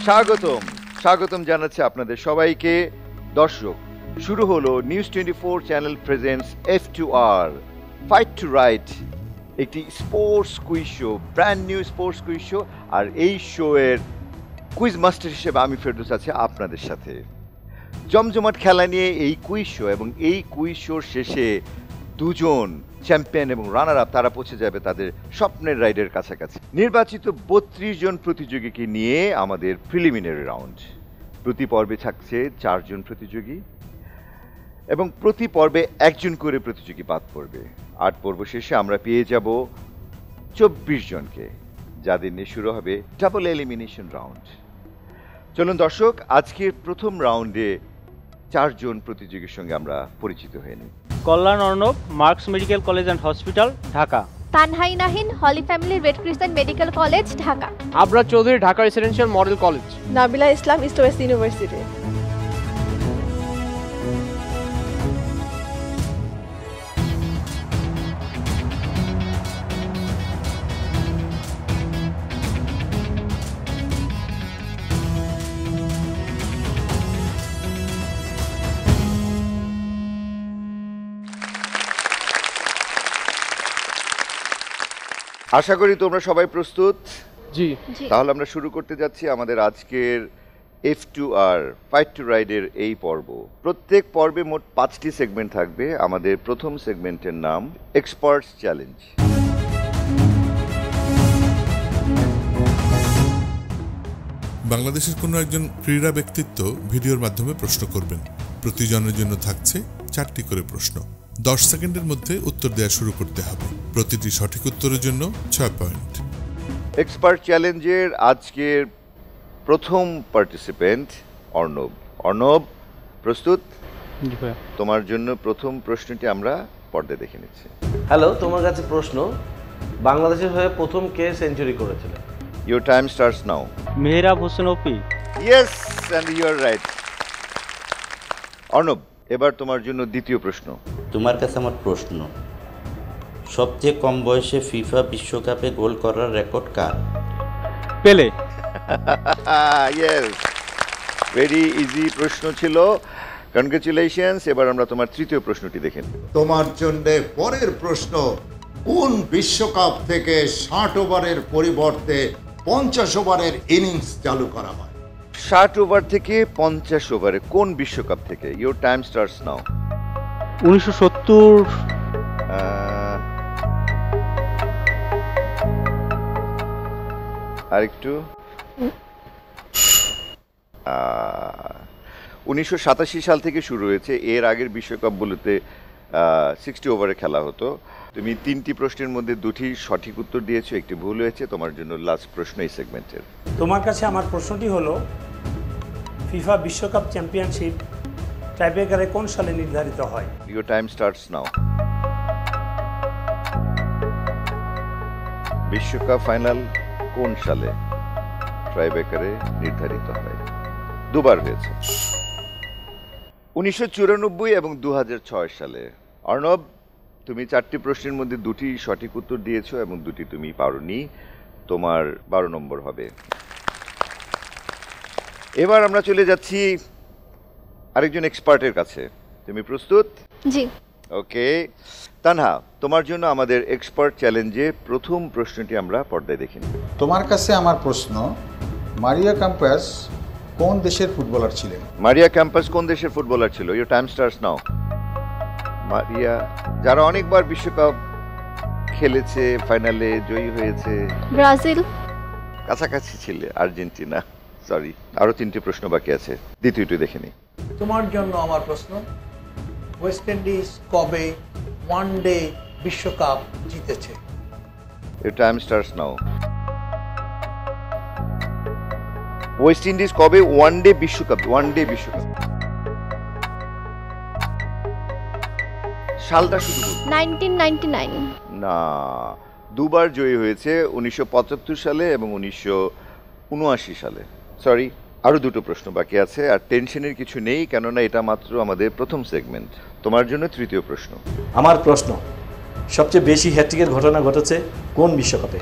স্বাগতম জানাচ্ছি আপনাদের সবাইকে। দর্শক, শুরু হলো news 24 channel presents F2R fight to right, একটি sports quiz show, brand new sports quiz show. আর এই শো এর কুইজ মাস্টার হিসেবে আমি ফেরদৌস আছি আপনাদের সাথে। জমজমাট খেলা নিয়ে এই কুইজ শো, এবং এই কুইজ শোর শেষে দুজন চ্যাম্পিয়ন এবং রানার আপ তারা পৌঁছে যাবে তাদের স্বপ্নের রাইডের কাছাকাছি। নির্বাচিত 32 জন প্রতিযোগীকে নিয়ে আমাদের প্রিলিমিনারি রাউন্ড। প্রতি পর্বে থাকছে 4 জন প্রতিযোগী এবং প্রতি পর্বে একজন করে প্রতিযোগী বাদ পড়বে। 8 পর্ব শেষে আমরা পেয়ে যাব 24 জনকে, যাদের নিয়ে শুরু হবে ডাবল এলিমিনেশন রাউন্ড। চলুন দর্শক, আজকের প্রথম রাউন্ডে 4 জন প্রতিযোগীর সঙ্গে আমরা পরিচিত হয়ে নিই। Kalyan Arnab, Marks medical college and hospital, Dhaka. Tanhai Nahin, holy family red crescent medical college, Dhaka. Abrar Chowdhury, Dhaka residential model college. Nabila Islam, east west university. আশা করি তোমরা সবাই প্রস্তুত। জি। তাহলে আমরা শুরু করতে যাচ্ছি আমাদের আজকের F2R ফাইট টু রাইডের এই পর্ব। প্রত্যেক পর্বে মোট 5টি সেগমেন্ট থাকবে। আমাদের প্রথম সেগমেন্টের নাম এক্সপার্টস চ্যালেঞ্জ। বাংলাদেশের কোনো একজন ক্রীড়া ব্যক্তিত্ব ভিডিওর মাধ্যমে প্রশ্ন করবেন। প্রতিজনের জন্য থাকছে 4টি করে প্রশ্ন। 10 সেকেন্ডের মধ্যে উত্তর দেওয়া শুরু করতে হবে। প্রতিটি সঠিক উত্তরের জন্য 6 পয়েন্ট। এক্সপার্ট চ্যালেঞ্জের আজকের প্রথম পার্টিসিপেন্ট অর্ণব, প্রস্তুত? জি ভাই। তোমার জন্য প্রথম প্রশ্নটি আমরা পর্দায় দেখে নিচ্ছি। হ্যালো, তোমার কাছে প্রশ্ন, বাংলাদেশের হয়ে প্রথম কে সেঞ্চুরি করেছিল? Your time starts now. Mehrab Hossain OP. Yes, and you are right. Arnab, এবার তোমার জন্য দ্বিতীয় প্রশ্ন। তোমার কাছে আমার প্রশ্ন, সবচেয়ে কম বয়সে ফিফা বিশ্বকাপে গোল করার রেকর্ড কার? পেলে। Yes, ভেরি ইজি প্রশ্ন ছিল। কনগ্রাচুলেশনস। এবার আমরা তোমার তৃতীয় প্রশ্নটি দেখেন। তোমার জন্য পরের প্রশ্ন, কোন বিশ্বকাপ থেকে 60 ওভারের পরিবর্তে 50 ওভারের ইনিংস চালু করা হয়? 60 ওভার থেকে 50 ওভারে কোন বিশ্বকাপ থেকে? ইউর টাইম স্টার্টস নাও। 1970। আরেকটু। 1987 সাল থেকে শুরু হয়েছে। এর আগের বিশ্বকাপগুলোতে 60 ওভারে খেলা হতো। তুমি 3টি প্রশ্নের মধ্যে 2টি সঠিক উত্তর দিয়েছো, একটি ভুল হয়েছে। তোমার জন্য লাস্ট প্রশ্ন এই সেগমেন্টের। তোমার কাছে আমার প্রশ্নটি হলো, ফিফা বিশ্বকাপ চ্যাম্পিয়নশিপ টাইব্রেকারে কোন সালে নির্ধারিত হয়? ইউর টাইম স্টার্টস নাও। বিশ্বকাপ ফাইনাল কোন সালে টাইব্রেকারে নির্ধারিত হয়? দুবার হয়েছে, 1994 এবং 2006 সালে। অর্ণব, তুমি 4টি প্রশ্নের মধ্যে 2টি সঠিক উত্তর দিয়েছো এবং 2টি তুমি পারোনি। তোমার 12 নম্বর হবে। এবার আমরা চলে যাচ্ছি আরেকজন এক্সপার্টের কাছে। তুমি প্রস্তুত? জি। ওকে তানহা, তোমার জন্য আমাদের এক্সপার্ট চ্যালেঞ্জে প্রথম প্রশ্নটি আমরা পর্দায় দেখি। তোমার কাছে আমার প্রশ্ন, মারিয়া ক্যাম্পাস কোন দেশের ফুটবলার ছিলেন? মারিয়া ক্যাম্পাস কোন দেশের ফুটবলার ছিল? ইউর টাইম স্টার্টস নাও। মারিয়া, যারা অনেকবার বিশ্বকাপ খেলেছে, ফাইনালে জয়ী হয়েছে। ব্রাজিল। কাছাকাছি ছিল, আর্জেন্টিনা। সরি, আরো 3টি প্রশ্ন বাকি আছে। দ্বিতীয়টি দেখে নিই। তোমার জন্য আমার প্রশ্ন, ওয়েস্ট ইন্ডিজ কবে ওয়ানডে বিশ্বকাপ জিতেছে? Your time starts now. West Indies কবে ওয়ানডে বিশ্বকাপ সালটা শুধু 1999। না, দুবার জয়ী হয়েছে, 1975 সালে এবং 1979 সালে। সরি, আরো 2টো প্রশ্ন বাকি আছে। আর টেনশনের কিছু নেই, কেননা এটা মাত্র আমাদের প্রথম সেগমেন্ট। তোমার জন্য তৃতীয় প্রশ্ন। আমার প্রশ্ন, সবচেয়ে বেশি হ্যাট্রিকের ঘটনা ঘটেছে কোন বিশ্বকাপে?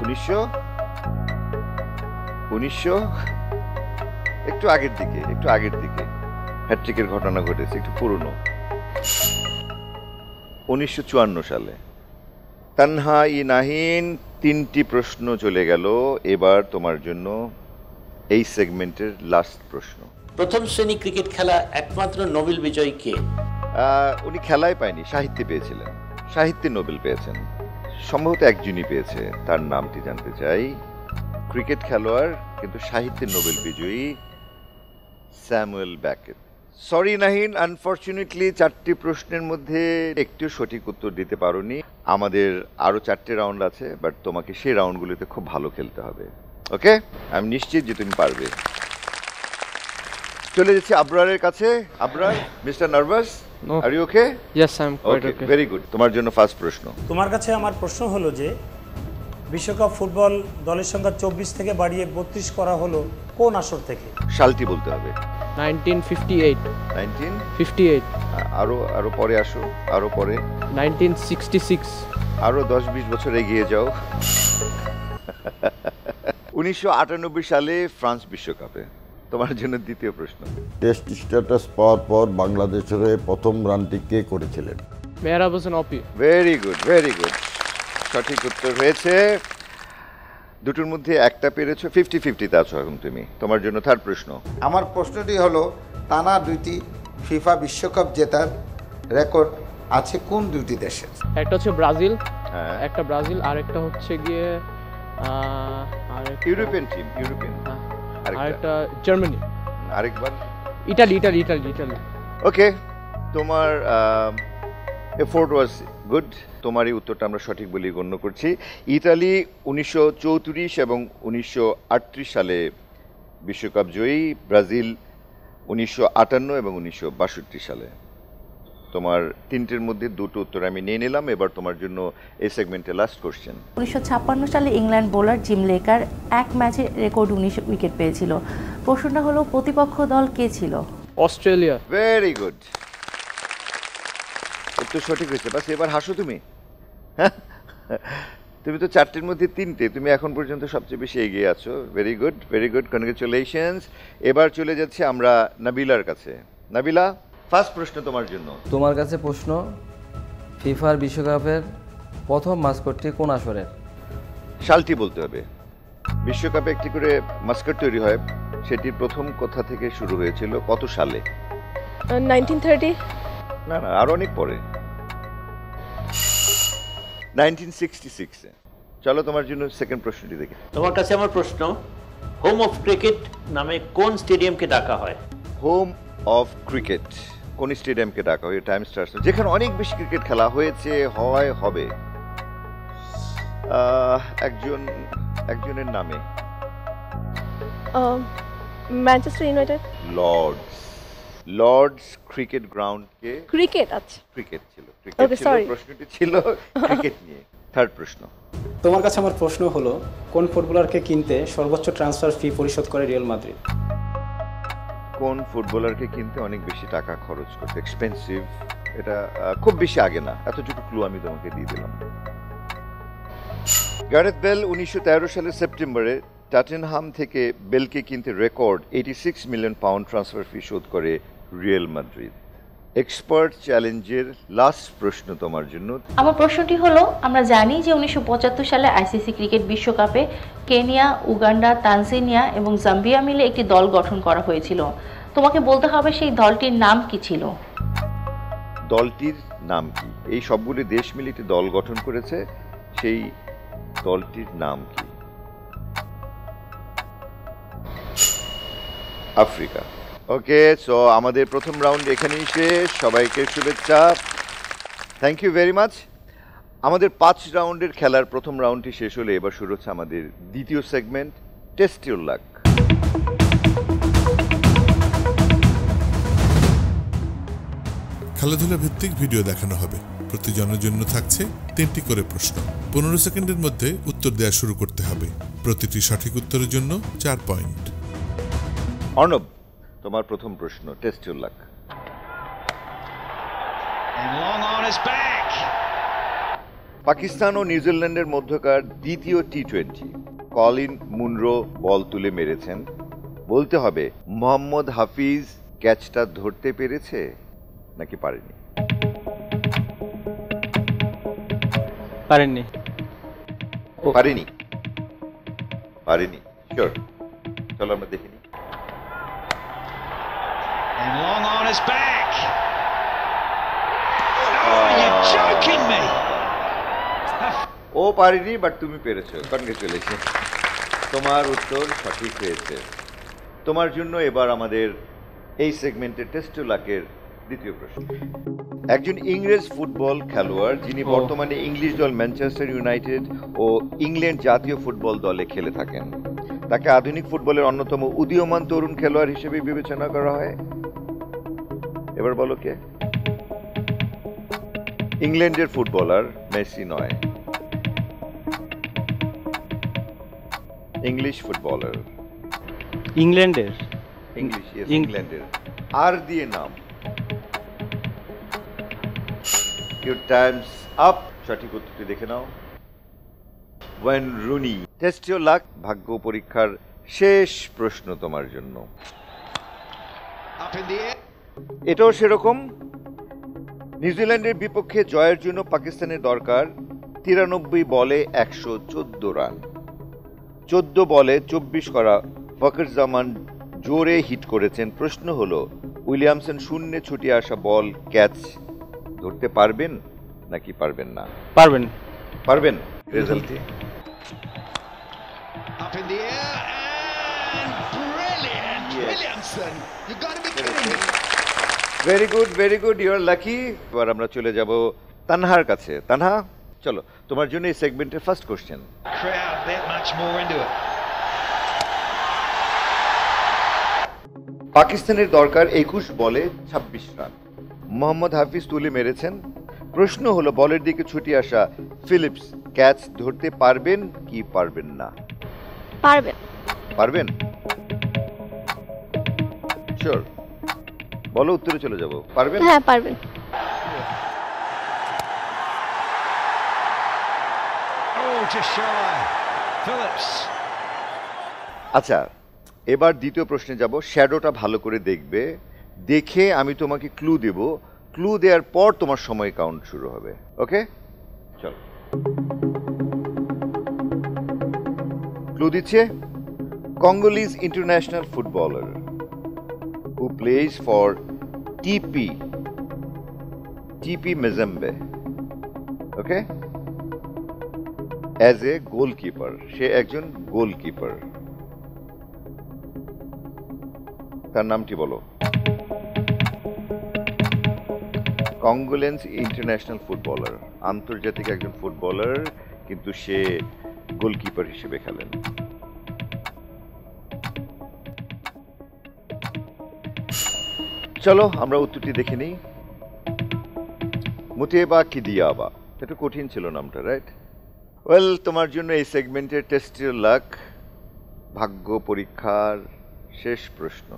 1979 একটু আগের দিকে হ্যাট্রিকের ঘটনা ঘটেছে, একটু পুরনো। 1954 সালে। তানহা ই নাহিন, 3টি প্রশ্ন চলে গেল। এবার তোমার জন্য এই সেগমেন্টের লাস্ট প্রশ্ন। প্রথম শ্রেণী ক্রিকেট খেলা একমাত্র নোবেল বিজয়ী কে? উনি খেলায় পায়নি, সাহিত্যে পেয়েছিলেন। সাহিত্যে নোবেল পেয়েছেন, সম্ভবত একজনই পেয়েছে। তার নামটি জানতে চাই। ক্রিকেট খেলোয়াড় কিন্তু সাহিত্যের নোবেল বিজয়ী Samuel bracket. Sorry Nahin, unfortunately 4টি প্রশ্নের মধ্যে একটু সঠিক উত্তর দিতে পারোনি। আমাদের আরো 4টে রাউন্ড আছে, বাট তোমাকে সেই রাউন্ডগুলোতে খুব ভালো খেলতে হবে। ওকে, আমি নিশ্চিত যে তুমি পারবে। চলে যাচ্ছি আবরারের কাছে। Abrar, mister nervous? Are you okay? Yes, I am quite okay. Very good. তোমার জন্য ফার্স্ট প্রশ্ন। তোমার কাছে আমার প্রশ্ন হলো যে বিশ্বকাপ ফুটবল দলের সংখ্যা 24 থেকে বাড়িয়ে 32 করা হলো কোন আসর থেকে? সালটি বলতে হবে। 1958। 1958। আরো পরে আসো, আরো পরে। 1966। আরো 10-20 বছর এগিয়ে যাও। 1998 সালে ফ্রান্স বিশ্বকাপে। তোমার জন্য দ্বিতীয় প্রশ্ন। টেস্ট স্ট্যাটাস পাওয়ার পর বাংলাদেশের হয়ে প্রথম রানটি কে করেছিলেন? Mehrab Hossain Opi. Very good, very good. সঠিক উত্তর হয়েছে। দুটোর মধ্যে একটা পেরেছো, 50-50 আছো এখন তুমি। তোমার জন্য থার্ড প্রশ্ন। আমার প্রশ্নটি হলো, টানা 2টি ফিফা বিশ্বকাপ জেতার রেকর্ড আছে কোন 2টি দেশের? একটা হচ্ছে ব্রাজিল, একটা ব্রাজিল, আর একটা হচ্ছে গিয়ে ইউরোপিয়ান টিম, ইউরোপিয়ান। আরেকটা জার্মানি। আরেকবার ইটালি। ওকে, তোমার এফোর্ট ওয়াজ গুড। তোমার এই উত্তরটা আমরা সঠিক বলেই গণ্য করছি। ইতালি 1934 এবং 1938 সালে বিশ্বকাপ জয়ী। ব্রাজিল 1958 এবং 1962 সালে। তোমার 3টের মধ্যে 2টো উত্তর আমি নিয়ে নিলাম। এবার তোমার জন্য এই সেগমেন্টে লাস্ট কোশ্চেন। 1956 সালে ইংল্যান্ড বোলার জিম লেকার এক ম্যাচে রেকর্ড 19 উইকেট পেয়েছিল। প্রশ্নটা হলো প্রতিপক্ষ দল কে ছিল? অস্ট্রেলিয়া। ভেরি গুড, উত্তর সঠিক হয়েছে। বাস এবার হাসো তুমি। তুমি তো 4টের মধ্যে 3টে, তুমি এখন পর্যন্ত সবচেয়ে বেশি এগিয়ে আছো। Very good, very good, congratulations. এবার চলে যাচ্ছি আমরা নাবিলার কাছে। নাবিলা, ফার্স্ট প্রশ্ন তোমার জন্য। তোমার কাছে প্রশ্ন, ফিফার বিশ্বকাপের প্রথম মাস্কটটি কোন আসরের? সালটি বলতে হবে। বিশ্বকাপে একটি করে মাস্কট তৈরি হয়, সেটির প্রথম কোথা থেকে শুরু হয়েছিল, কত সালে? 1930। না, আরো অনেক পরে, 1966-এ। চলো তোমার জন্য সেকেন্ড প্রশ্নটি দেখি। তোমার কাছে আমার প্রশ্ন, হোম অফ ক্রিকেট নামে কোন স্টেডিয়ামকে ডাকা হয়? হোম অফ ক্রিকেট কোন স্টেডিয়ামকে ডাকা হয়? টাইম স্টার্স, যেখানে অনেক বেশি ক্রিকেট খেলা হয়েছে, হবে। একজনের নামে। Manchester United. লর্ডস ক্রিকেট গ্রাউন্ডকে। ক্রিকেট, আচ্ছা ক্রিকেট ছিল, প্রশ্নটি ছিল ক্রিকেট নিয়ে। থার্ড প্রশ্ন। তোমার কাছে আমার প্রশ্ন হলো, কোন ফুটবলারকে কিনতে সর্বোচ্চ ট্রান্সফার ফি পরিশোধ করে রিয়াল মাদ্রিদ? কোন ফুটবলারকে কিনতে অনেক বেশি টাকা খরচ করতে, এক্সপেন্সিভ। এটা খুব বেশি আগে না, এতটুকু ক্লু আমি তোমাকে দিয়ে দিলাম। গ্যারেথ বেল 1913 সালের সেপ্টেম্বরে টটেনহাম থেকে বেলকে কিনতে রেকর্ড 86 মিলিয়ন পাউন্ড ট্রান্সফার ফি শোধ করে রিয়াল মাদ্রিদ। এক্সপার্ট চ্যালেঞ্জের লাস্ট প্রশ্ন তোমার জন্য। আমার প্রশ্নটি হলো, আমরা জানি যে 1975 সালে আইসিসি ক্রিকেট বিশ্বকাপে কেনিয়া, উগান্ডা, তানজানিয়া এবং জাম্বিয়া মিলে একটি দল গঠন করা হয়েছিল। তোমাকে বলতে হবে সেই দলটির নাম কি ছিল? দলটির নাম কি? এই সবগুলি দেশ মিলে একটি দল গঠন করেছে, সেই দলটির নাম কি? আফ্রিকা। ওকে, সো আমাদের প্রথম রাউন্ড এখানেই শেষ। সবাইকে শুভেচ্ছা, থ্যাংক ইউ ভেরি মাচ। আমাদের 5 রাউন্ডের খেলার প্রথম রাউন্ডটি শেষ হলে এবার শুরু হচ্ছে আমাদের দ্বিতীয় সেগমেন্ট, টেস্ট ইউর লাক। খেলাধুলা ভিত্তিক ভিডিও দেখানো হবে। প্রতিজনের জন্য থাকছে 3টি করে প্রশ্ন। 15 সেকেন্ডের মধ্যে উত্তর দেওয়া শুরু করতে হবে। প্রতিটি সঠিক উত্তরের জন্য 4 পয়েন্ট। অর্ণব, তোমার প্রথম প্রশ্ন, টেস্ট ইউর লাক। পাকিস্তান ও নিউজিল্যান্ডের মধ্যকার দ্বিতীয় টি-20 কলিন মুনরো বল তুলে মেরেছেন, বলতে হবে মোহাম্মদ হাফিজ ক্যাচটা ধরতে পেরেছে নাকি পারেনি? পারেননি। পারেনি, পারেনি, শিওর। চলো আমরা দেখে নিই। Long on his back. Oh, you're joking me. ও পারেনি, বাট তুমি পেরেছো। কনগ্রেচুলেশন, তোমার উত্তর সঠিক হয়েছে। তোমার জন্য এবার আমাদের এই সেগমেন্টের টেস্ট লাকের দ্বিতীয় প্রশ্ন। একজন ইংরেজ ফুটবল খেলোয়াড় যিনি বর্তমানে ইংলিশ দল ম্যানচেস্টার ইউনাইটেড ও ইংল্যান্ড জাতীয় ফুটবল দলে খেলে থাকেন, তাকে আধুনিক ফুটবলের অন্যতম উদীয়মান তরুণ খেলোয়াড় হিসেবে বিবেচনা করা হয়। এবার বলো কে? ইংল্যান্ডের ফুটবলার, মেসি নয়। ইংলিশ ফুটবলার, ইংল্যান্ডের। ইংলিশ, ইংল্যান্ডের। আর দিয়ে নাম। Your time's up. সঠিক উত্তরটি দেখে নাও। Wayne Rooney. Test your luck, ভাগ্য পরীক্ষার শেষ প্রশ্ন তোমার জন্য। এটাও সেরকম। নিউজিল্যান্ডের বিপক্ষে জয়ের জন্য পাকিস্তানের দরকার 93 বলে 114 রান। 14 বলে 24 করা ফখর জামান জোরে হিট করেছেন। প্রশ্ন হলো, উইলিয়ামসন শূন্যে ছুটে আসা বল ক্যাচ ধরতে পারবেন নাকি পারবেন না? পারবেন। পারবেন। রেজাল্ট কি? Very good, very good, you are lucky. এবার আমরা চলে যাব তানহার কাছে। তানহা, চলো তোমার জন্য এই সেগমেন্টের ফার্স্ট কোশ্চেন। পাকিস্তানের দরকার 21 বলে 26 রান। মোহাম্মদ হাফিজ তুলে মেরেছেন। প্রশ্ন হলো, বলের দিকে ছুটে আসা ফিলিপস ক্যাচ ধরতে পারবেন কি পারবেন না? পারবেন। পারবেন? শিওর? বলো, উত্তরে চলে যাব। পারবেন? হ্যাঁ, পারবেন। আচ্ছা, এবার দ্বিতীয় প্রশ্নে যাব। শ্যাডোটা ভালো করে দেখবে, দেখে আমি তোমাকে ক্লু দেব। ক্লু দেওয়ার পর তোমার সময় কাউন্ট শুরু হবে। ওকে, চলো। ক্লু দিচ্ছে, Congolese international footballer who plays for TP Mazembe, okay, as a goalkeeper. সে একজন গোলকিপার। তার নামটি বলো। কঙ্গোলেন্স ইন্টারন্যাশনাল ফুটবলার, আন্তর্জাতিক একজন ফুটবলার, কিন্তু সে গোলকিপার হিসেবে খেলেন। চলো আমরা উত্তরটি দেখে নিই। মুতেবা কিদিয়াবা, এটা কঠিন ছিল নামটা, রাইট? ওয়েল, তোমার জন্য এই সেগমেন্টের টেস্ট ইউর লাক, ভাগ্য পরীক্ষার শেষ প্রশ্ন।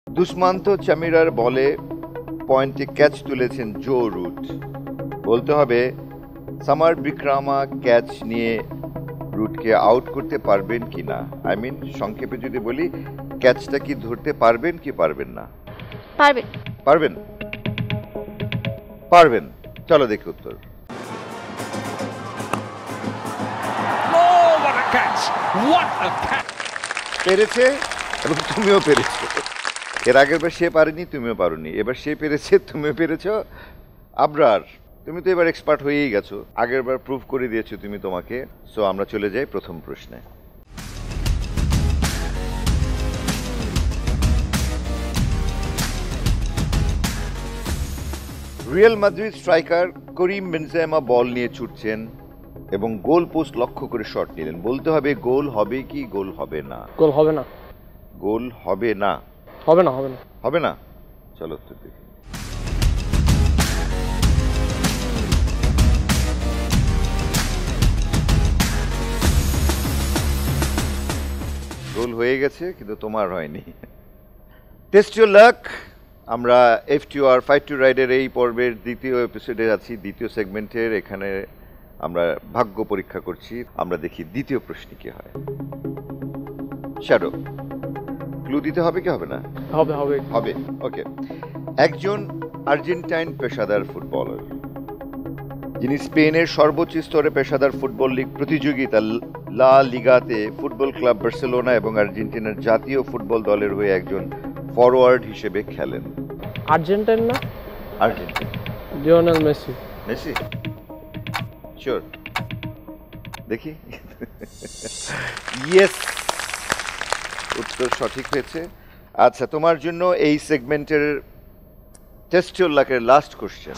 দুষ্মান্ত চামিরার বলে পয়েন্টে ক্যাচ তুলেছেন জো রুট। বলতে হবে সামার বিক্রামা ক্যাচ নিয়ে রুটকে আউট করতে পারবেন কি না। আই মিন, সংক্ষেপে যদি বলি, ক্যাচটা কি ধরতে পারবেন কি পারবেন না? পারবেন। পারবেন? পারবেন। চলো দেখি উত্তর। পেরেছে, এবং তুমিও পেরেছো। এর আগের বার সে পারেনি, তুমিও পারোনি। এবার সে পেরেছে, তুমিও পেরেছো। আবরার, তুমি তো এবার এক্সপার্ট হয়েই গেছো, আগের বার প্রুভ করে দিয়েছো তুমি তোমাকে। সো আমরা চলে যাই প্রথম প্রশ্নে। Real Madrid striker Karim Benzema ball নিয়ে ছুটছেন এবং গোল পোস্ট লক্ষ্য করে শট নিলেন। বলতে হবে গোল হবে কি গোল হবে না? গোল হবে না। গোল হবে না? হবে না, হবে না। হবে না? চলো উত্তর দেখি। গোল হয়ে গেছে, কিন্তু তোমার হয়নি। Test your lakh. আমরা FTR ফাইট টু রাইডের এই পর্বের দ্বিতীয় এপিসোডে আছি, দ্বিতীয় সেগমেন্টের। এখানে আমরা ভাগ্য পরীক্ষা করছি, আমরা দেখি দ্বিতীয় প্রশ্নে কি হয়। শ্যাডো, ক্লু দিতে হবে কি হবে না? হবে হবে হবে। ওকে, একজন আর্জেন্টাইন পেশাদার ফুটবলার যিনি স্পেনের সর্বোচ্চ স্তরে পেশাদার ফুটবল লীগ প্রতিযোগিতা লা লিগাতে ফুটবল ক্লাব বার্সেলোনা এবং আর্জেন্টিনার জাতীয় ফুটবল দলের হয়ে একজন ফরওয়ার্ড হিসেবে খেলেন। আর্জেন্টাইন না? Argentina. Lionel Messi. Messi? Sure? দেখি। ইয়েস, উত্তর সঠিক হয়েছে। আচ্ছা, তোমার জন্য এই সেগমেন্টের টেস্ট ইউর লাকের last question.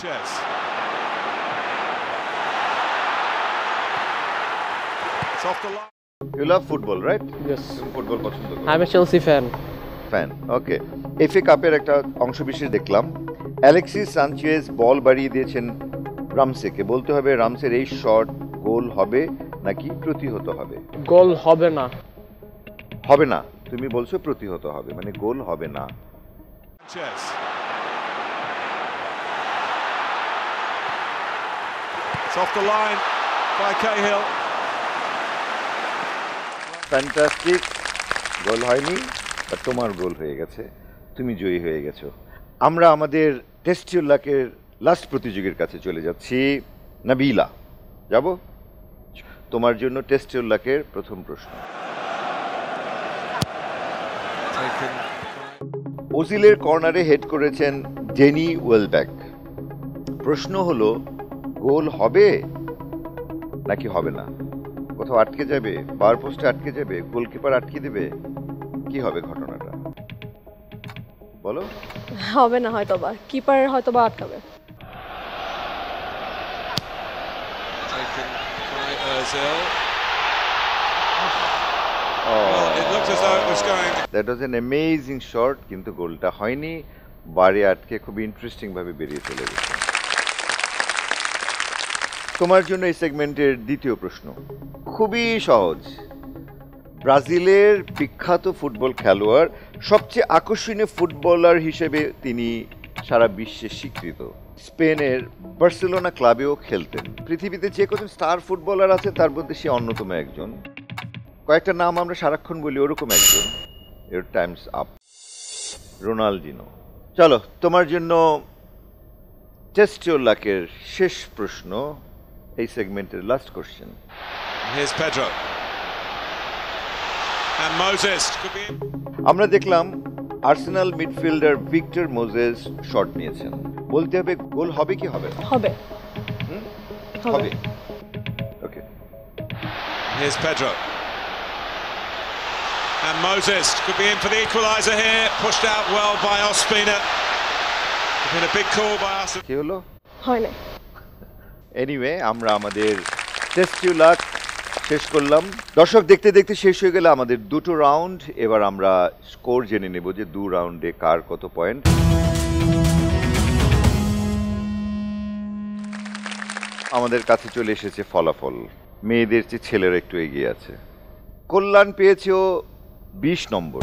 You love football, right? Yes. Football পছন্দ করো? I'm a Chelsea fan. Okay, FA কাপের একটা অংশবিশেষ দেখলাম। অ্যালেক্সিস সানচেজ বল বাড়িয়ে দিয়েছেন রামসেকে। বলতে হবে রামসের এই শট গোল হবে নাকি প্রতিহত হবে? গোল হবে না। হবে না, তুমি বলছো প্রতিহত হবে, মানে গোল হবে না। It's off the line by Cahill. Fantastic, goal হয়নি, বাট তোমার গোল হয়ে গেছে, তুমি জয়ী হয়ে গেছো। আমরা আমাদের টেস্ট ইউর লাকের লাস্ট প্রতিযোগীর কাছে চলে যাচ্ছি। নাবিলা, যাব? তোমার জন্য টেস্ট ইউর লাকের প্রথম প্রশ্ন। ওজিলের কর্নারে হেড করেছেন ডেনি ওয়েলব্যাক। প্রশ্ন হলো, গোল হবে নাকি হবে না? কোথাও আটকে যাবে, বার পোস্টে আটকে যাবে, গোলকিপার আটকে দেবে, কি হবে ঘটনাটা বলো? হবে না, হয়তোবা কিপার হয়তোবা আটকাবে। That was an amazing shot, কিন্তু গোলটা হয়নি, বারে আটকে খুব ইন্টারেস্টিং ভাবে বেরিয়ে চলে গেছে। তোমার জন্য এই সেগমেন্টের দ্বিতীয় প্রশ্ন খুবই সহজ। ব্রাজিলের বিখ্যাত ফুটবল খেলোয়াড়, সবচেয়ে আকর্ষণীয় ফুটবলার হিসেবে তিনি সারা বিশ্বে স্বীকৃত। স্পেনের বার্সেলোনা ক্লাবেও খেলতেন। পৃথিবীতে যে কজন স্টার ফুটবলার আছে তার মধ্যে সে অন্যতম একজন। কয়েকটা নাম আমরা সারাক্ষণ বলি, ওরকম একজন। এর টাইমস আপ। রোনাল্ডিনো। চলো, তোমার জন্য টেস্ট ইউর লাকের শেষ প্রশ্ন, এই সেগমেন্টের last question. Here's Pedro. And Moses could be. আমরা দেখলাম Arsenal midfielder Victor Moses shot নিয়েছেন। বলতে হবে গোল হবে কি হবে না? হবে। হবে। ওকে। Here's Pedro. And Moses could be in for the equaliser here. Pushed out well by Ospina. It's been a big call by us. কি হলো? হয় না। এনিওয়ে, আমরা আমাদের টেস্ট ইউর লাক শেষ করলাম। দর্শক, দেখতে দেখতে শেষ হয়ে গেল আমাদের দুটো রাউন্ড। এবার আমরা স্কোর জেনে নেব যে দু রাউন্ডে কার কত পয়েন্ট। আমাদের কাছে চলে এসেছে ফলাফল। মেয়েদের চেয়ে ছেলেরা একটু এগিয়ে আছে। কল্যাণ পেয়েছে 20 নম্বর,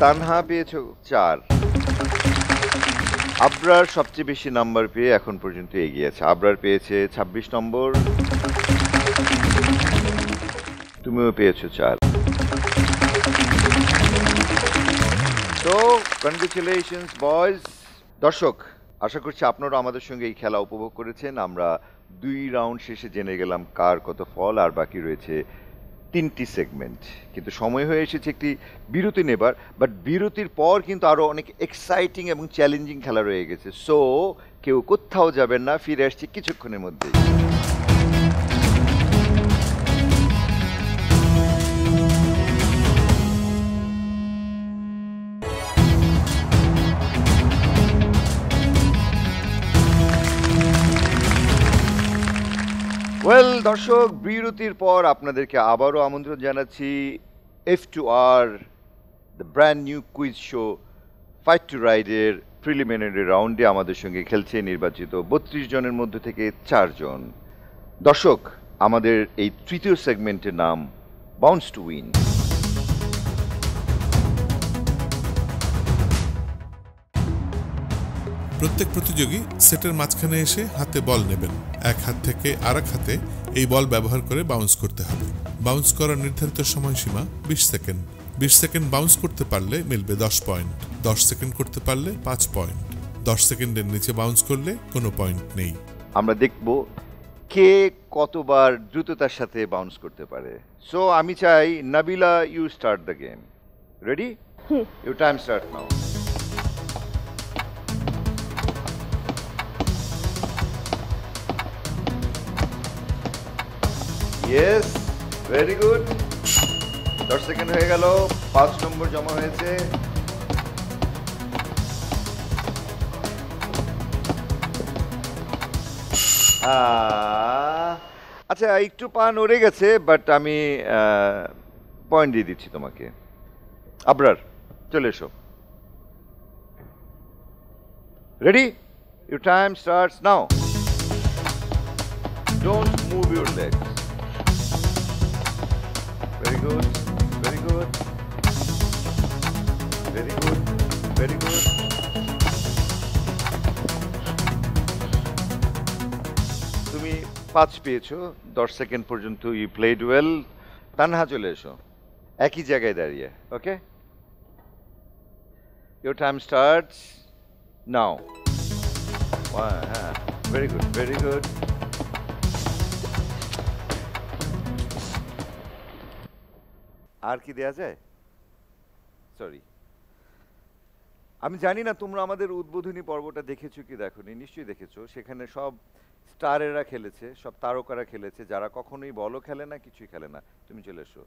তানহা পেয়েছে 4, আবরার সবচেয়ে বেশি নাম্বার পেয়ে এখন পর্যন্ত এগিয়ে আছে। আবরার পেয়েছে 26 নম্বর, তুমিও পেয়েছো 4। তো কনগ্রেচুলেশনস বয়েজ। দর্শক, আশা করছি আপনারা আমাদের সঙ্গে এই খেলা উপভোগ করেছেন। আমরা 2 রাউন্ড শেষে জেনে গেলাম কার কত ফল, আর বাকি রয়েছে 3টি সেগমেন্ট। কিন্তু সময় হয়ে এসেছে একটি বিরতি নেবার, বাট বিরতির পর কিন্তু আরও অনেক এক্সাইটিং এবং চ্যালেঞ্জিং খেলা রয়ে গেছে। সো কেউ কোথাও যাবেন না, ফিরে আসছি কিছুক্ষণের মধ্যেই। ওয়েল দর্শক, বিরতির পর আপনাদেরকে আবারও আমন্ত্রণ জানাচ্ছি F2R, the brand new quiz show fight to রাইডের প্রিলিমিনারি রাউন্ডে আমাদের সঙ্গে খেলছে নির্বাচিত 32 জনের মধ্যে থেকে 4 জন। দর্শক, আমাদের এই তৃতীয় সেগমেন্টের নাম বাউন্স টু উইন। প্রত্যেক প্রতিযোগী সেটের মাঝখানে এসে হাতে বল নেবেন। এক হাত থেকে আরেক হাতে এই বল ব্যবহার করে বাউন্স করতে হবে। বাউন্স করার নির্ধারিত সময়সীমা 20 সেকেন্ড। 20 সেকেন্ড বাউন্স করতে পারলে মিলবে 10 পয়েন্ট, 10 সেকেন্ড করতে পারলে 5 পয়েন্ট, 10 সেকেন্ডের নিচে বাউন্স করলে কোনো পয়েন্ট নেই। আমরা দেখব কে কতবার দ্রুততার সাথে বাউন্স করতে পারে। সো আমি চাই Nabila, you start the game. Ready? Your time start now. Yes, very good. 10 second হয়ে গেল, 5 নম্বর জমা হয়েছে। আচ্ছা, একটু পা নড়ে গেছে, বাট আমি পয়েন্ট দিয়ে দিচ্ছি তোমাকে। আবরার, চলে এসো। Ready? Your time starts now. Don't move your legs. Very good, very good, very good, very good. তুমি 5 পেয়েছো। 10 সেকেন্ড পর্যন্ত ইউ প্লেড ওয়েল। তানহা, চলে এসো, একই জায়গায় দাঁড়িয়ে। ওকে, ইউর টাইম স্টার্টস নাও। হ্যাঁ, ভেরি গুড, ভেরি গুড। আর কি দেয়া যায়? সরি, আমি জানি না তোমরা আমাদের উদ্বোধনী পর্বটা দেখেছো কি দেখোনি। নিশ্চয়ই দেখেছো। সেখানে সব স্টারেরা খেলেছে, সব তারকারা খেলেছে, যারা কখনোই বলও খেলে না, কিছুই খেলে না। তুমি চলে এসো।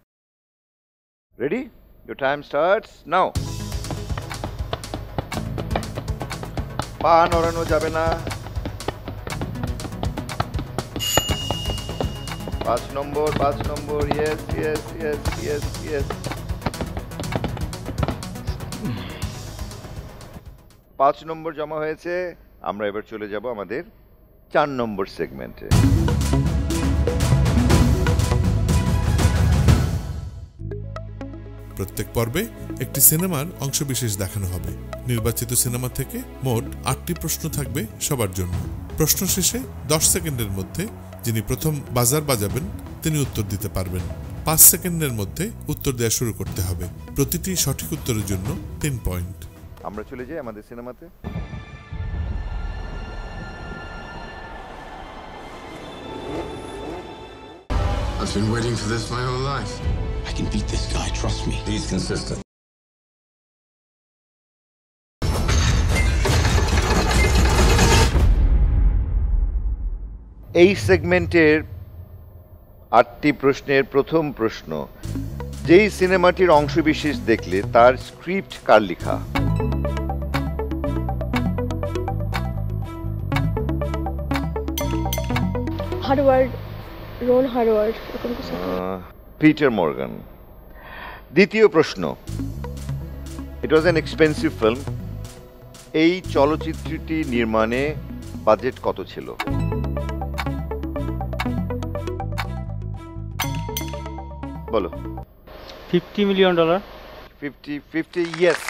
Ready? Your time starts now. পা নড়ানো যাবে না। 5 নম্বর, 5 নম্বর। Yes, yes, yes, yes, yes. 5 নম্বর জমা হয়েছে। আমরা এবার চলে যাব আমাদের 4 নম্বর সেগমেন্টে। প্রত্যেক পর্বে একটি সিনেমার অংশবিশেষ দেখানো হবে। নির্বাচিত সিনেমা থেকে মোট 8টি প্রশ্ন থাকবে সবার জন্য। প্রশ্ন শেষে 10 সেকেন্ডের মধ্যে যিনি প্রথম বাজার বাজাবেন তিনি উত্তর দিতে পারবেন। 5 সেকেন্ডের মধ্যে উত্তর দেওয়া শুরু করতে হবে। প্রতিটি সঠিক উত্তরের জন্য 3 পয়েন্ট। আমরা চলে যাই আমাদের সিনেমাতে। I've been waiting for this my whole life. I can beat this guy, trust me. He's consistent. এই সেগমেন্টের 8টি প্রশ্নের প্রথম প্রশ্ন, যেই সিনেমাটির অংশবিশেষ দেখলে তার স্ক্রিপ্ট কার লেখা? হারওয়ার্ড, রন হারওয়ার্ড, এরকম কিছু। Peter Morgan. দ্বিতীয় প্রশ্ন, ইট ওয়াজ অ্যান এক্সপেন্সিভ ফিল্ম। এই চলচ্চিত্রটি নির্মাণে বাজেট কত ছিল? বলো। $50 million। 50, yes.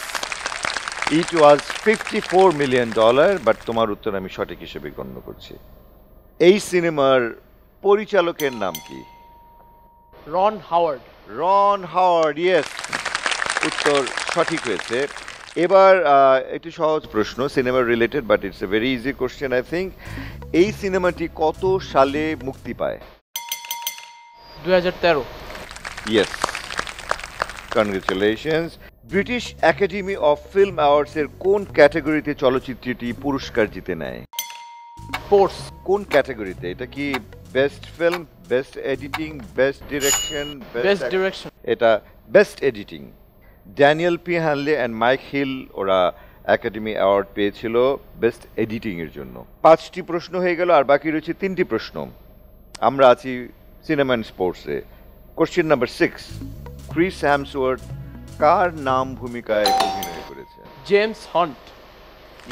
It was $54 million, but তোমার উত্তর আমি সঠিক হিসেবে গণ্য করছি। এই সিনেমার পরিচালকের নাম কি? Ron Howard. Ron Howard, yes, উত্তর সঠিক হয়েছে। এবার একটি সহজ প্রশ্ন, cinema related, but it's a very easy question I think. এই সিনেমাটি কত সালে মুক্তি পায়? 2013। Yes, congratulations. British academy of film অ্যাওয়ার্ডসের কোন ক্যাটাগরিতে চলচ্চিত্রটি পুরস্কার জিতে নেয়? স্পোর্টস। কোন ক্যাটাগরিতে? এটা কি best film, best editing, best direction? Best direction. এটা best editing. Daniel P Hanley and Mike Hill ওরা একাডেমি অ্যাওয়ার্ড পেয়েছিল বেস্ট এডিটিং এর জন্য। 5টি প্রশ্ন হয়ে গেল, আর বাকি রয়েছে 3টি প্রশ্ন। আমরা আছি সিনেমা অ্যান্ড স্পোর্টসে। কোশ্চেন নাম্বার 6, ক্রিস হ্যামসওয়ার্থ কার নাম ভূমিকায় অভিনয় করেছে? James hunt.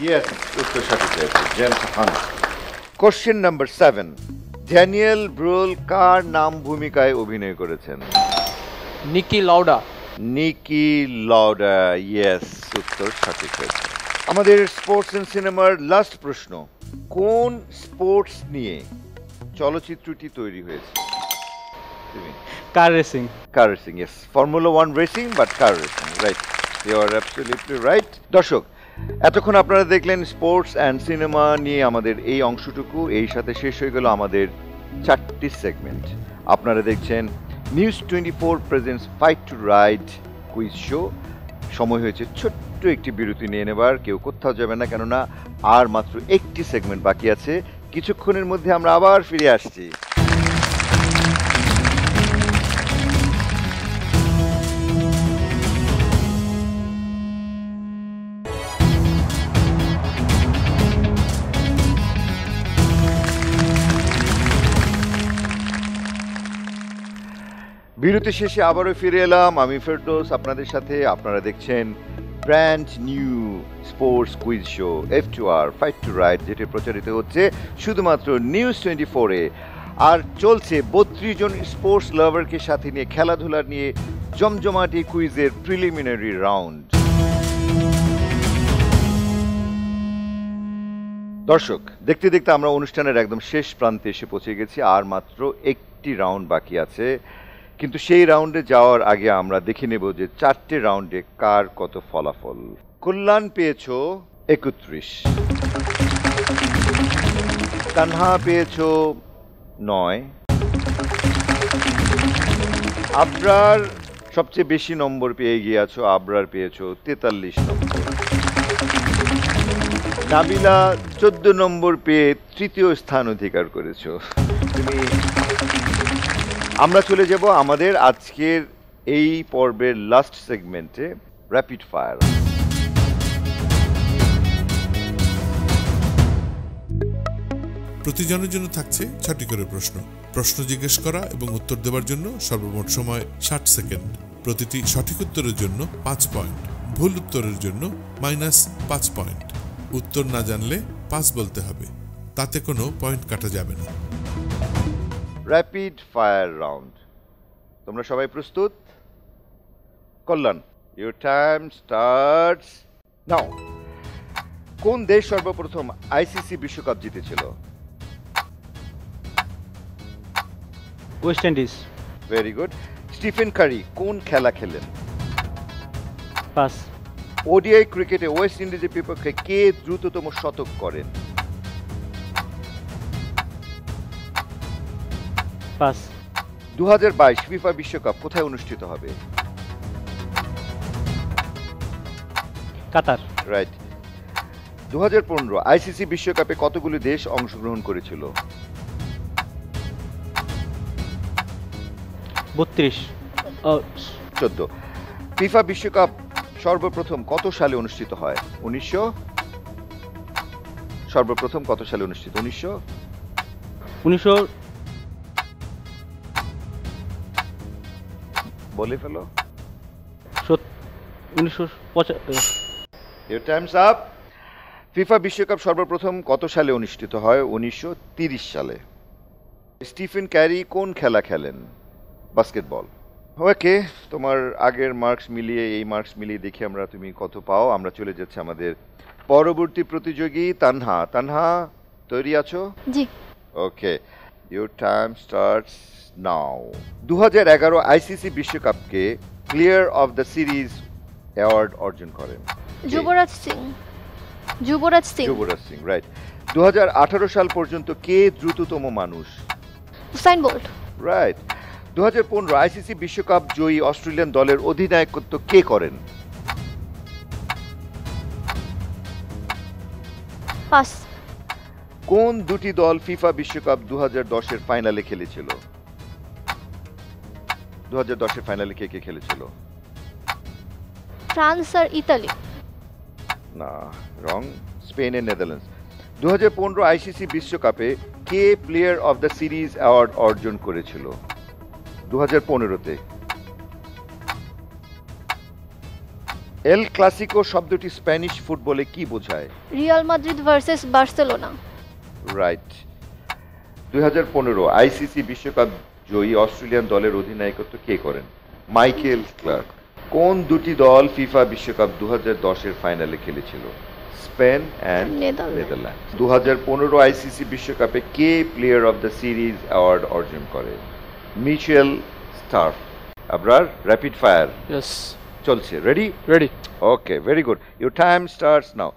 ইয়েস, উত্তর সঠিক হয়েছে, James Hunt. Question number 7, Daniel Bruhl কার নাম ভূমিকায় অভিনয় করেছেন? নিকি লাউডা। নিকি লাউডা, ইয়েস, উত্তর সঠিক হয়েছে। আমাদের স্পোর্টস এন্ড সিনেমার লাস্ট প্রশ্ন, কোন স্পোর্টস নিয়ে চলচ্চিত্রটি তৈরি হয়েছে? Car racing. Car racing, yes, formula 1 racing but car racing, right, you are absolutely right. দর্শক, এতক্ষণ আপনারা দেখলেন স্পোর্টস অ্যান্ড সিনেমা নিয়ে আমাদের এই অংশটুকু। এই সাথে শেষ হয়ে গেল আমাদের 4টি সেগমেন্ট। আপনারা দেখছেন news 24 presents fight to right quiz show. সময় হয়েছে ছোট্ট একটি বিরতি নিয়ে নেবার। কেউ কোথাও যাবে না, কেননা আর মাত্র একটি সেগমেন্ট বাকি আছে। কিছুক্ষণের মধ্যে আমরা আবার ফিরে আসছি। বিরতি শেষে আবারও ফিরে এলাম, আমি ফেরদৌস আপনাদের সাথে। আপনারা দেখছেন brand new sports quiz show F2R fight to right, যেটি প্রচারিত হচ্ছে শুধুমাত্র নিউজ 24-এ। আর চলছে 32 জন স্পোর্টস লাভারকে সাথে নিয়ে খেলাধুলা নিয়ে জমজমাটি কুইজের প্রিলিমিনারি রাউন্ড। দর্শক, দেখতে দেখতে আমরা অনুষ্ঠানের একদম শেষ প্রান্তে এসে পৌঁছে গেছি। আর মাত্র একটি রাউন্ড বাকি আছে, কিন্তু সেই রাউন্ডে যাওয়ার আগে আমরা দেখে নেব যে 4টে রাউন্ডে কার কত ফলাফল। কল্যাণ পেয়েছ 31, তানহা পেয়েছ 9, আবরার সবচেয়ে বেশি নম্বর পেয়ে গিয়েছো, আবরার পেয়েছ 43 নম্বর, নাবিলা 14 নম্বর পেয়ে তৃতীয় স্থান অধিকার করেছো তুমি। আমরা চলে যাব আমাদের আজকের এই পর্বের লাস্ট সেগমেন্টে, র্যাপিড ফায়ার। প্রতিজনের জন্য থাকছে 6টি করে প্রশ্ন। প্রশ্ন জিজ্ঞেস করা এবং উত্তর দেওয়ার জন্য সর্বমোট সময় 60 সেকেন্ড। প্রতিটি সঠিক উত্তরের জন্য 5 পয়েন্ট, ভুল উত্তরের জন্য -5 পয়েন্ট। উত্তর না জানলে পাস বলতে হবে, তাতে কোনো পয়েন্ট কাটা যাবে না। Rapid fire round. তোমরা সবাই প্রস্তুত? Kalyan, your time starts now. কোন দেশ সর্বপ্রথম আইসিসি বিশ্বকাপ জিতেছিল? West Indies. Very good. Stephen Curry কোন খেলা খেলেন? পাস। ওডিআই ক্রিকেটে ওয়েস্ট ইন্ডিজের বিপক্ষে কে দ্রুততম শতক করেন? পাস। 2022 ফিফা বিশ্বকাপ কোথায় অনুষ্ঠিত হবে? কাতার। রাইট। 2015 আইসিসি বিশ্বকাপে কতগুলো দেশ অংশগ্রহণ করেছিল? 32। 14। ফিফা বিশ্বকাপ সর্বপ্রথম কত সালে অনুষ্ঠিত হয়? সর্বপ্রথম কত সালে অনুষ্ঠিত? 1900 বলে ফেলো। 1950। Your time's up. ফিফা বিশ্বকাপ সর্বপ্রথম কত সালে অনুষ্ঠিত হয়? 1930 সালে। স্টিফেন ক্যারি কোন খেলা খেলেন? বাস্কেটবল। ওকে, তোমার আগের মার্কস মিলিয়ে এই মার্কস মিলিয়ে দেখি আমরা তুমি কত পাও। আমরা চলে যাচ্ছি আমাদের পরবর্তী প্রতিযোগী তানহা। তানহা, তৈরি আছো? জি। Okay, your time starts now. 2011 ICC বিশ্বকাপকে player of the series award অর্জন করেন যুবরাজ সিং। যুবরাজ সিং। যুবরাজ সিং, রাইট। 2018 সাল পর্যন্ত কে দ্রুততম মানুষ? Usain bolt. রাইট। 2015 আইসিসি বিশ্বকাপ জয়ী অস্ট্রেলিয়ান দলের অধিনায়কত্ব কে করেন? পাস। কোন দুটি দল ফিফা বিশ্বকাপ 2010-এর ফাইনালে খেলেছিল? 2010-এর ফাইনালে কে কে খেলেছিল? ফ্রান্স আর ইতালি। না, রং। স্পেন এর নেদারল্যান্ডস। 2015 আইসিসি বিশ্বকাপে কে player of the series award অর্জন করেছিল? 2015-তে। এল ক্লাসিকো শব্দটি স্প্যানিশ ফুটবলে কি বোঝায়? Real Madrid versus Barcelona. Right. 2015 ICC বিশ্বকাপ জয়ী অস্ট্রেলিয়ান দলের অধিনায়কত্ব কে করেন? Michael Clarke. কোন দুটি দল ফিফা বিশ্বকাপ 2010-এর ফাইনালে খেলেছিল? Spain and Netherland. 2015 আইসিসি বিশ্বকাপে কে player of the series award অর্জন করে? Mitchell Starc. Abrar, rapid fire চলছে, ready? Ready. Okay, very good, your time starts now.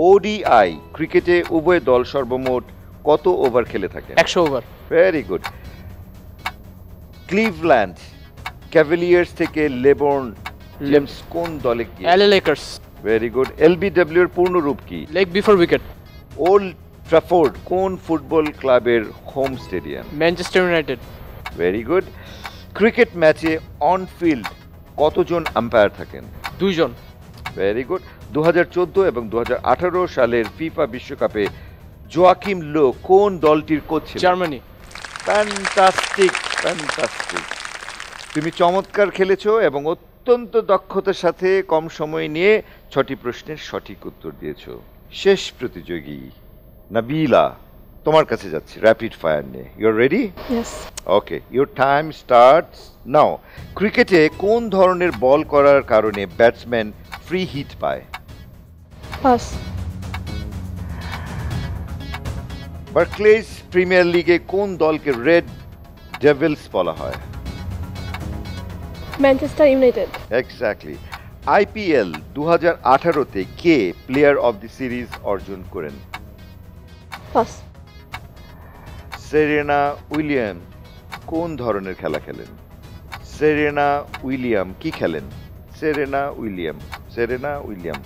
ODI ক্রিকেটে উভয় দল সর্বমোট কত ওভার খেলে থাকে? 100 over. Very good. Cleveland Cavaliers থেকে লেবর্ন জেমস কোন দলে কি? LA Lakers. Very good. LBW এর পূর্ণ রূপ কি? Leg before wicket. Old Trafford কোন ফুটবল ক্লাবের home stadium? Manchester United. Very good. Cricket ম্যাচে অন ফিল্ড কতজন আম্পায়ার থাকেন? 2 জন। Very good. 2014 এবং 2018 সালের ফিফা বিশ্বকাপে জোয়াকিম লো কোন দলটির কোচ ছিলেন? জার্মানি। Fantastic, fantastic. তুমি চমৎকার খেলেছো এবং অত্যন্ত দক্ষতার সাথে কম সময় নিয়ে 6টি প্রশ্নের সঠিক উত্তর দিয়েছো। শেষ প্রতিযোগী নাবিলা, তোমার কাছে যাচ্ছে র্যাপিড ফায়ার নিয়ে। You are ready? Yes. Okay, your time starts now. ক্রিকেটে কোন ধরনের বল করার কারণে ব্যাটসম্যান ফ্রি হিট পায়? পাস। বার্কলেজ প্রিমিয়ার লিগে কোন দলকে রেড ডেভিলস বলা হয়? Manchester United. এক্স্যাক্টলি। আইপিএল 2018-তে কে প্লেয়ার অফ দি সিরিজ অর্জন করেন? পাস। সেরেনা উইলিয়াম কোন ধরনের খেলা খেলেন? সেরেনা উইলিয়াম কি খেলেন? Serena William.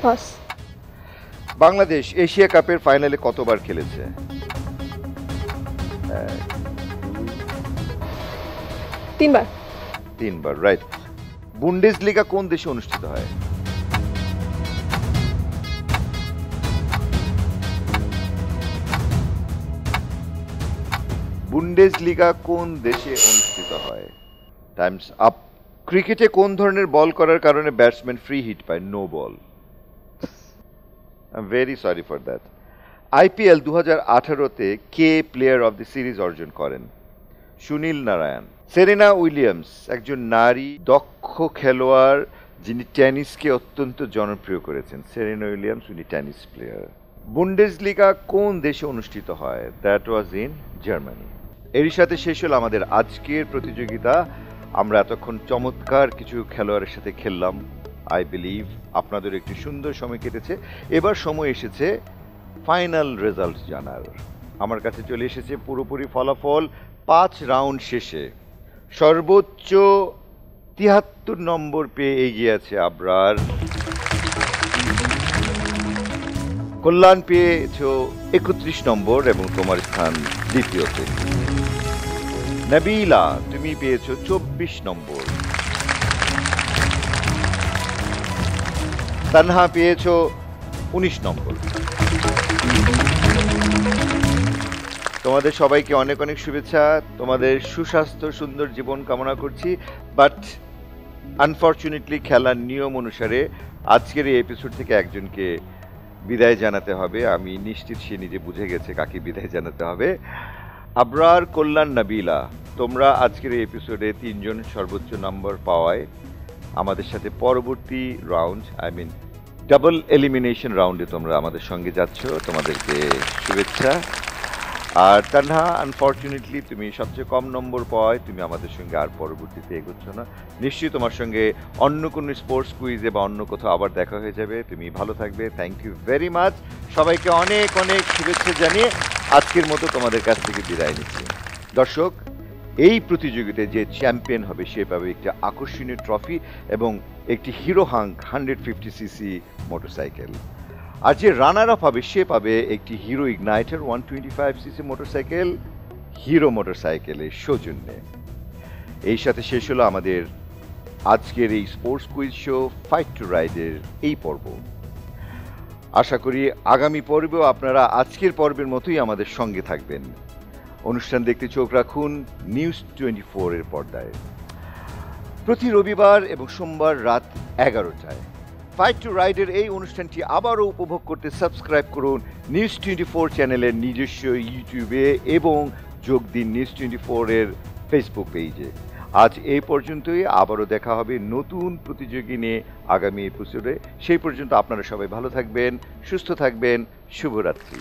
Pass. Bangladesh Asia কাপের ফাইনালে কতবার খেলেছে? 3বার। 3বার, রাইট। বুন্ডেসলিগা কোন দেশে অনুষ্ঠিত হয়? বুন্ডেসলিগা কোন দেশে অনুষ্ঠিত হয়? Time's up. ক্রিকেটে কোন ধরনের বল করার কারণে ব্যাটসম্যান ফ্রি হিট পায়? No ball. I am very sorry for that. IPL 2018-তে কে প্লেয়ার অফ দি সিরিজ অর্জন করেন? সুনীল নারায়ণ। সেরেনা উইলিয়ামস একজন নারী দক্ষ খেলোয়াড় যিনি টেনিসকে অত্যন্ত জনপ্রিয় করেছেন। সেরেনা উইলিয়ামস, উনি টেনিস প্লেয়ার। বুন্ডেসলিগা কোন দেশে অনুষ্ঠিত হয়? That was in Germany. এরই সাথে শেষ হলো আমাদের আজকের প্রতিযোগিতা। আমরা এতক্ষণ চমৎকার কিছু খেলোয়াড়ের সাথে খেললাম। আই বিলিভ আপনাদের একটি সুন্দর সময় কেটেছে। এবার সময় এসেছে ফাইনাল রেজাল্ট জানার। আমার কাছে চলে এসেছে পুরোপুরি ফলাফল। 5 রাউন্ড শেষে সর্বোচ্চ 73 নম্বর পেয়ে এগিয়ে আছে আবরার। কল্যাণ পেয়েছ 31 নম্বর এবং তোমার স্থান দ্বিতীয়তে। নাবিলা, তুমি পেয়েছ 24 নম্বর। তানহা পেয়েছ 19 নম্বর। তোমাদের সবাইকে অনেক অনেক শুভেচ্ছা। তোমাদের সুস্বাস্থ্য সুন্দর জীবন কামনা করছি। বাট আনফর্চুনেটলি খেলার নিয়ম অনুসারে আজকের এই এপিসোড থেকে একজনকে বিদায় জানাতে হবে। আমি নিশ্চিত সে নিজে বুঝে গেছে কাকে বিদায় জানাতে হবে। আবরার, কল্যাণ, নাবিলা, তোমরা আজকের এই এপিসোডে 3 জন সর্বোচ্চ নম্বর পাওয়ায় আমাদের সাথে পরবর্তী round, I mean double elimination রাউন্ডে তোমরা আমাদের সঙ্গে যাচ্ছ। তোমাদেরকে শুভেচ্ছা। আর তানহা, আনফর্চুনেটলি তুমি সবচেয়ে কম নম্বর পাওয়ায় তুমি আমাদের সঙ্গে আর পরবর্তীতে এগোচ্ছ না। নিশ্চয়ই তোমার সঙ্গে অন্য কোনো স্পোর্টস কুইজে বা অন্য কোথাও আবার দেখা হয়ে যাবে। তুমি ভালো থাকবে। Thank you very much. সবাইকে অনেক অনেক শুভেচ্ছা জানিয়ে আজকের মতো তোমাদের কাছ থেকে বিদায় নিচ্ছি। দর্শক, এই প্রতিযোগিতায় যে চ্যাম্পিয়ন হবে সে পাবে একটি আকর্ষণীয় ট্রফি এবং একটি হিরো হাঙ্ক 150cc মোটরসাইকেল। আর যে রানার আপ হবে সে পাবে একটি hero Ignitor 125cc motorcycle hero মোটরসাইকেলের সৌজন্যে। এই সাথে শেষ হলো আমাদের আজকের এই sports quiz show fight to রাইডের এই পর্ব। আশা করি আগামী পর্বেও আপনারা আজকের পর্বের মতোই আমাদের সঙ্গে থাকবেন। অনুষ্ঠান দেখতে চোখ রাখুন নিউজ 24 এর পর্দায় প্রতি রবিবার এবং সোমবার রাত 11টায়। ফাইট টু রাইডের এই অনুষ্ঠানটি আবারও উপভোগ করতে সাবস্ক্রাইব করুন নিউজ 24 চ্যানেলের নিজস্ব ইউটিউবে এবং যোগ দিন নিউজ 24 এর ফেসবুক পেজে। আজ এই পর্যন্তই, আবারও দেখা হবে নতুন প্রতিযোগী নিয়ে আগামী এপিসোডে। সেই পর্যন্ত আপনারা সবাই ভালো থাকবেন, সুস্থ থাকবেন। শুভরাত্রি।